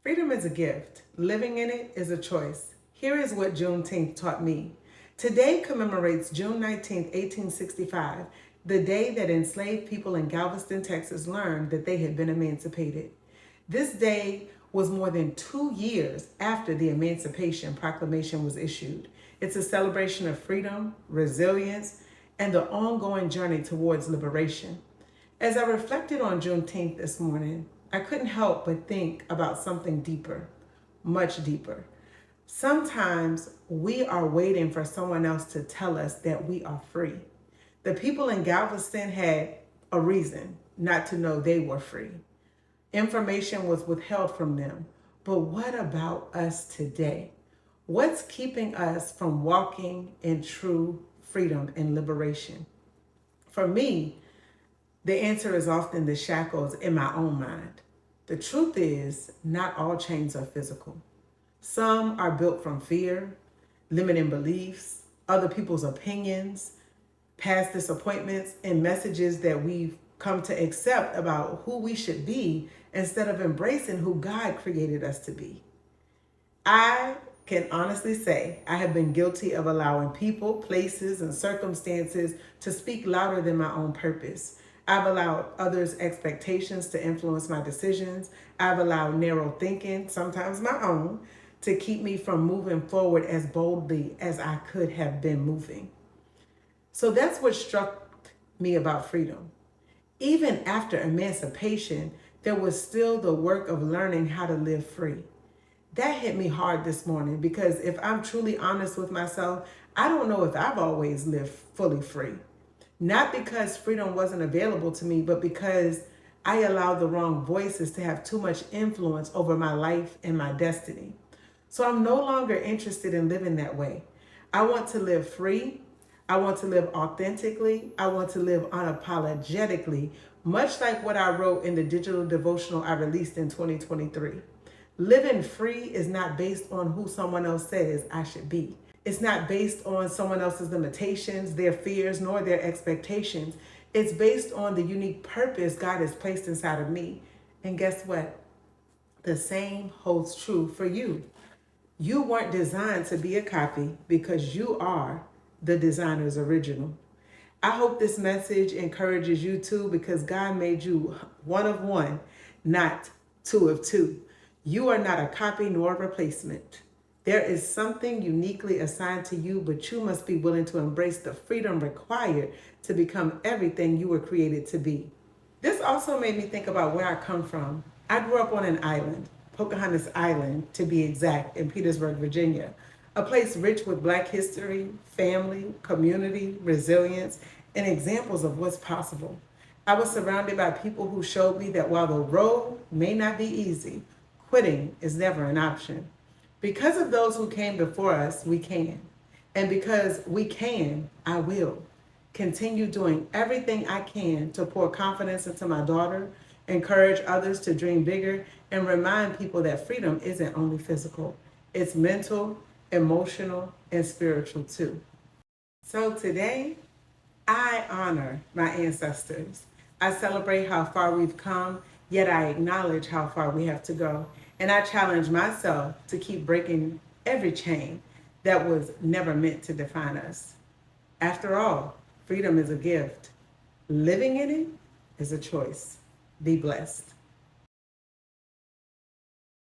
Freedom is a gift. Living in it is a choice. Here is what Juneteenth taught me. Today commemorates June 19th, 1865, the day that enslaved people in Galveston, Texas learned that they had been emancipated. This day was more than 2 years after the Emancipation Proclamation was issued. It's a celebration of freedom, resilience, and the ongoing journey towards liberation. As I reflected on Juneteenth this morning, I couldn't help but think about something deeper, much deeper. Sometimes we are waiting for someone else to tell us that we are free. The people in Galveston had a reason not to know they were free. Information was withheld from them. But what about us today? What's keeping us from walking in true freedom and liberation? For me, the answer is often the shackles in my own mind. The truth is, not all chains are physical. Some are built from fear, limiting beliefs, other people's opinions, past disappointments, and messages that we've come to accept about who we should be instead of embracing who God created us to be. I can honestly say I have been guilty of allowing people, places, and circumstances to speak louder than my own purpose. I've allowed others' expectations to influence my decisions. I've allowed narrow thinking, sometimes my own, to keep me from moving forward as boldly as I could have been moving. So that's what struck me about freedom. Even after emancipation, there was still the work of learning how to live free. That hit me hard this morning because if I'm truly honest with myself, I don't know if I've always lived fully free. Not because freedom wasn't available to me, but because I allowed the wrong voices to have too much influence over my life and my destiny. So I'm no longer interested in living that way. I want to live free. I want to live authentically. I want to live unapologetically, much like what I wrote in the digital devotional I released in 2023. Living free is not based on who someone else says I should be. It's not based on someone else's limitations, their fears, nor their expectations. It's based on the unique purpose God has placed inside of me. And guess what? The same holds true for you. You weren't designed to be a copy because you are the designer's original. I hope this message encourages you too because God made you one of one, not two of two. You are not a copy nor a replacement. There is something uniquely assigned to you, but you must be willing to embrace the freedom required to become everything you were created to be. This also made me think about where I come from. I grew up on an island, Pocahontas Island to be exact, in Petersburg, Virginia, a place rich with Black history, family, community, resilience, and examples of what's possible. I was surrounded by people who showed me that while the road may not be easy, quitting is never an option. Because of those who came before us, we can. And because we can, I will continue doing everything I can to pour confidence into my daughter, encourage others to dream bigger, and remind people that freedom isn't only physical. It's mental, emotional, and spiritual too. So today, I honor my ancestors. I celebrate how far we've come, yet I acknowledge how far we have to go. And I challenge myself to keep breaking every chain that was never meant to define us. After all, freedom is a gift. Living in it is a choice. Be blessed.